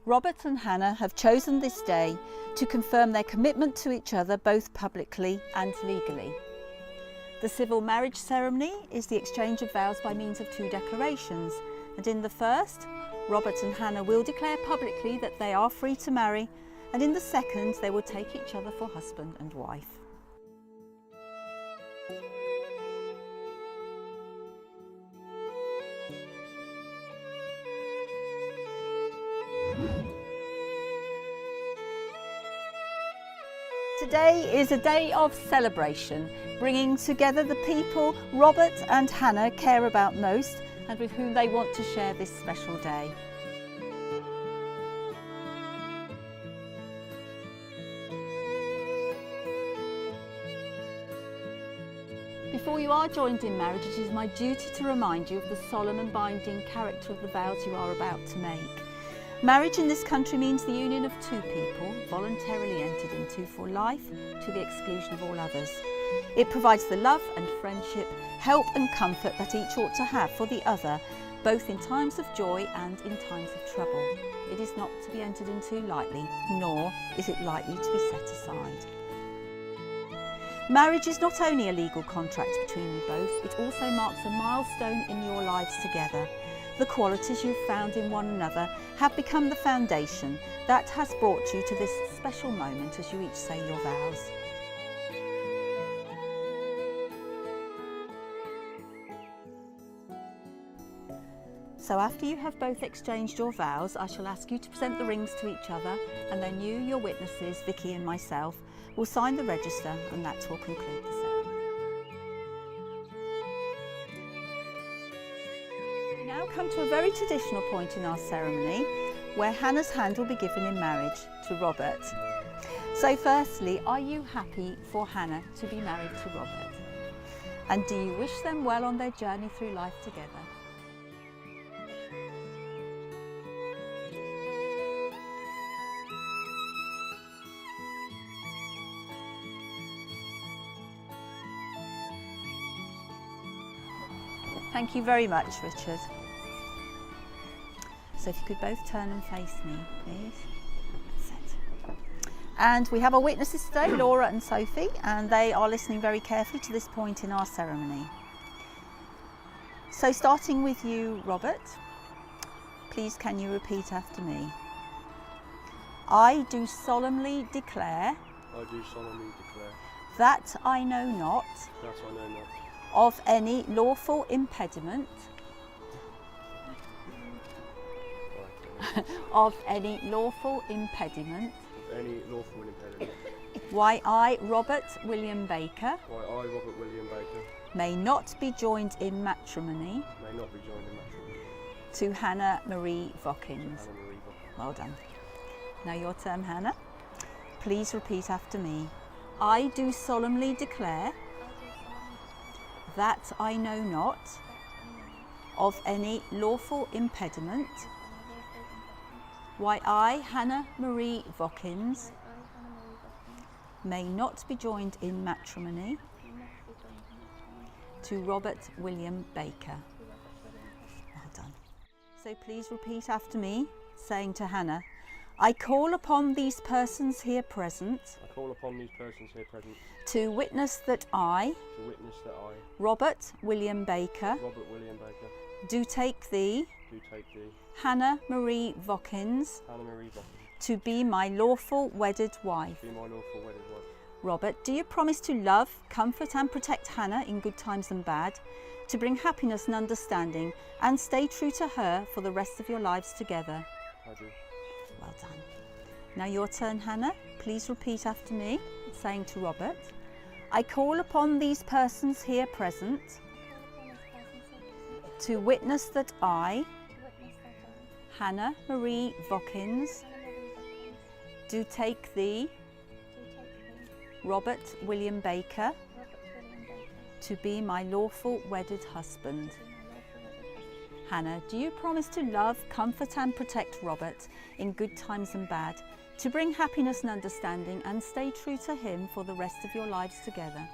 Robert and Hannah have chosen this day to confirm their commitment to each other both publicly and legally. The civil marriage ceremony is the exchange of vows by means of two declarations, and in the first, Robert and Hannah will declare publicly that they are free to marry, and in the second, they will take each other for husband and wife. Today is a day of celebration, bringing together the people Robert and Hannah care about most and with whom they want to share this special day. Before you are joined in marriage, it is my duty to remind you of the solemn and binding character of the vows you are about to make. Marriage in this country means the union of two people voluntarily entered into for life to the exclusion of all others. It provides the love and friendship, help and comfort that each ought to have for the other, both in times of joy and in times of trouble. It is not to be entered into lightly, nor is it lightly to be set aside. Marriage is not only a legal contract between you both, it also marks a milestone in your lives together. The qualities you've found in one another have become the foundation that has brought you to this special moment as you each say your vows. So after you have both exchanged your vows, I shall ask you to present the rings to each other, and then you, your witnesses, Vicky and myself, will sign the register, and that will conclude the ceremony. We now come to a very traditional point in our ceremony where Hannah's hand will be given in marriage to Robert. So firstly, are you happy for Hannah to be married to Robert? And do you wish them well on their journey through life together? Thank you very much, Richard. So if you could both turn and face me, please. That's it. And we have our witnesses today, Laura and Sophie, and they are listening very carefully to this point in our ceremony. So starting with you, Robert, please can you repeat after me? I do solemnly declare. I do solemnly declare. That I know not. That I know not. Of any lawful impediment. Of any lawful impediment. Of any lawful impediment. Why I, Robert William Baker. Why I, Robert William Baker. May not be joined in matrimony. May not be joined in matrimony. To Hannah Marie Vockins. Hannah Marie Vockins. Well done. Now your turn, Hannah. Please repeat after me. I do solemnly declare. That I know not of any lawful impediment. Why I, Hannah Marie Vockins, may not be joined in matrimony to Robert William Baker. Well done. So please repeat after me, saying to Hannah, I call upon these persons here present. I call upon these persons here present. To witness that I. To witness that I. Robert William Baker. Robert William Baker. Do take thee. Do take thee. Hannah Marie Vockins. Hannah Marie Vockins. To be my lawful wedded wife. To be my lawful wedded wife. Robert, do you promise to love, comfort and protect Hannah in good times and bad, to bring happiness and understanding, and stay true to her for the rest of your lives together? I do. Well done. Now your turn, Hannah. Please repeat after me, saying to Robert, I call upon these persons here present to witness that I, Hannah Marie Vockins, do take thee, Robert William Baker, to be my lawful wedded husband. Hannah, do you promise to love, comfort and protect Robert in good times and bad, to bring happiness and understanding and stay true to him for the rest of your lives together?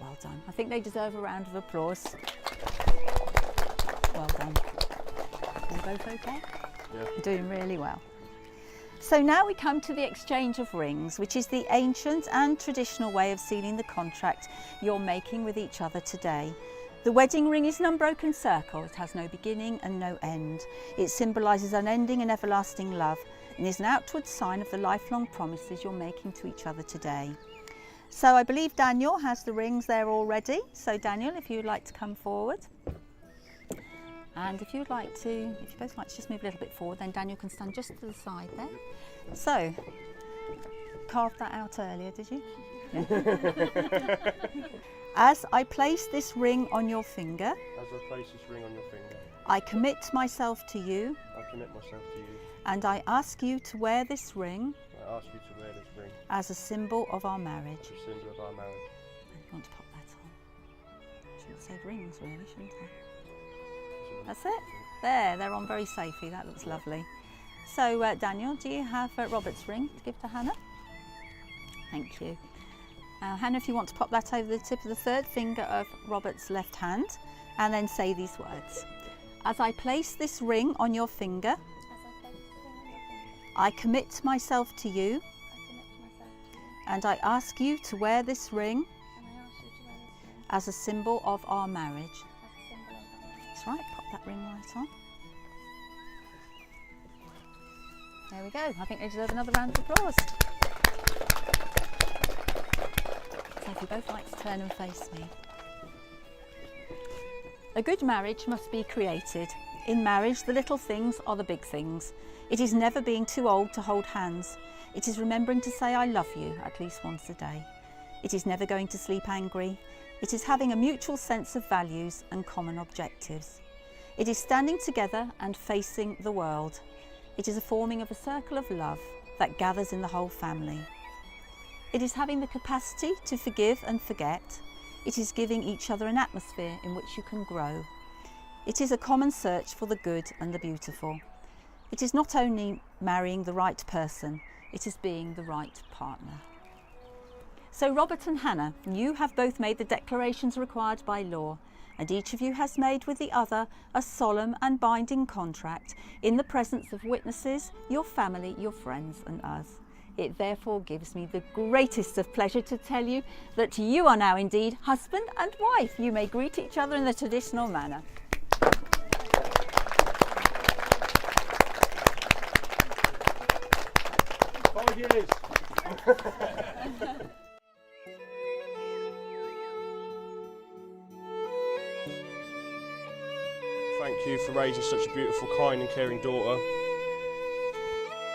Well done. I think they deserve a round of applause. Well done. You both okay? Yeah. You're doing really well. So now we come to the exchange of rings, which is the ancient and traditional way of sealing the contract you're making with each other today. The wedding ring is an unbroken circle. It has no beginning and no end. It symbolises unending and everlasting love and is an outward sign of the lifelong promises you're making to each other today. So I believe Daniel has the rings there already. So Daniel, if you'd like to come forward. And if you both like to just move a little bit forward, then Daniel can stand just to the side there. So, carved that out earlier, did you? As I place this ring on your finger, I commit myself to you, and I ask you to wear this ring, as a symbol of our marriage. A symbol of our marriage. I want to pop that on. Should have said rings really, shouldn't I? That's it. There, they're on very safely. That looks lovely. So Daniel, do you have Robert's ring to give to Hannah? Thank you. Hannah, if you want to pop that over the tip of the third finger of Robert's left hand and then say these words. As I place this ring on your finger, I commit myself to you, and I ask you to wear this ring as a symbol of our marriage. That's right, pop that ring right on. There we go. I think they deserve another round of applause. So if you both like to turn and face me. A good marriage must be created. In marriage, the little things are the big things. It is never being too old to hold hands. It is remembering to say I love you at least once a day. It is never going to sleep angry. It is having a mutual sense of values and common objectives. It is standing together and facing the world. It is a forming of a circle of love that gathers in the whole family. It is having the capacity to forgive and forget. It is giving each other an atmosphere in which you can grow. It is a common search for the good and the beautiful. It is not only marrying the right person, it is being the right partner. So Robert and Hannah, you have both made the declarations required by law, and each of you has made with the other a solemn and binding contract in the presence of witnesses, your family, your friends and us. It therefore gives me the greatest of pleasure to tell you that you are now indeed husband and wife. You may greet each other in the traditional manner. 5 years. Thank you for raising such a beautiful, kind and caring daughter.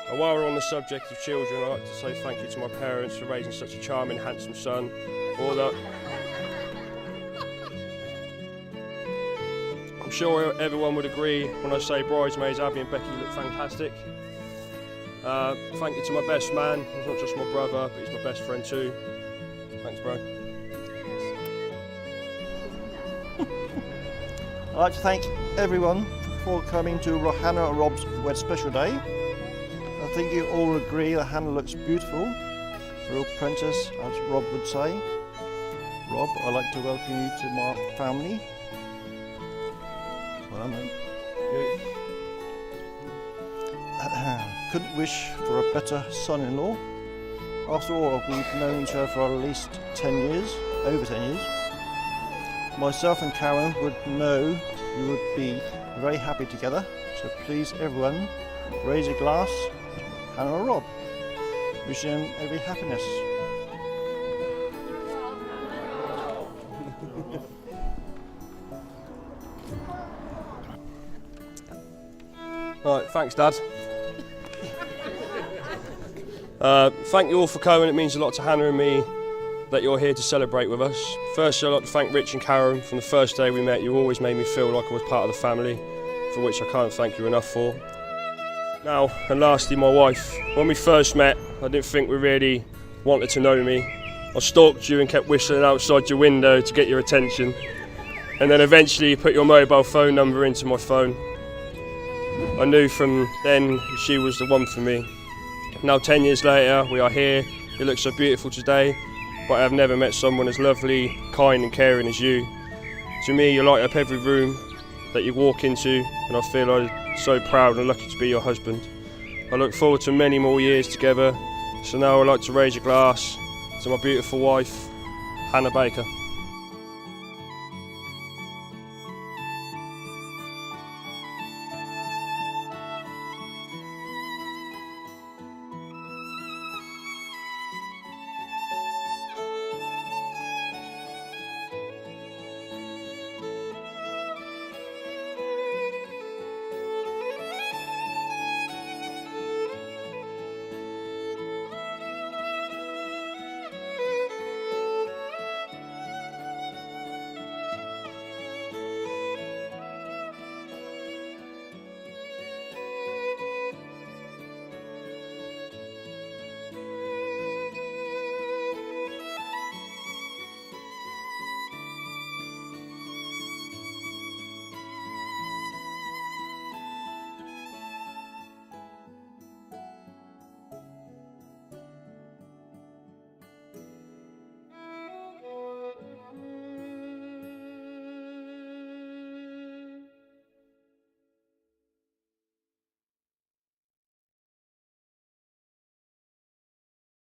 And while we're on the subject of children, I'd like to say thank you to my parents for raising such a charming, handsome son. All that. I'm sure everyone would agree when I say bridesmaids Abby and Becky look fantastic. Thank you to my best man. He's not just my brother, but he's my best friend too. Thanks, bro. I'd like to thank everyone for coming to Hannah and Rob's Wed Special Day. I think you all agree that Hannah looks beautiful, a real princess, as Rob would say. Rob, I'd like to welcome you to my family. Well, couldn't wish for a better son-in-law. After all, we've known each other for at least 10 years, over 10 years. Myself and Karen would know you would be very happy together, so please everyone raise a glass to Hannah and Rob. Wishing them every happiness. Right, thanks Dad. Thank you all for coming. It means a lot to Hannah and me that you're here to celebrate with us. Firstly, I'd like to thank Rich and Karen. From the first day we met, you always made me feel like I was part of the family, for which I can't thank you enough for. Now, and lastly, my wife. When we first met, I didn't think we really wanted to know me. I stalked you and kept whistling outside your window to get your attention. And then eventually you put your mobile phone number into my phone. I knew from then she was the one for me. Now 10 years later, we are here. You look so beautiful today, but I have never met someone as lovely, kind and caring as you. To me, you light up every room that you walk into, and I feel I'm so proud and lucky to be your husband. I look forward to many more years together. So now I'd like to raise a glass to my beautiful wife, Hannah Baker.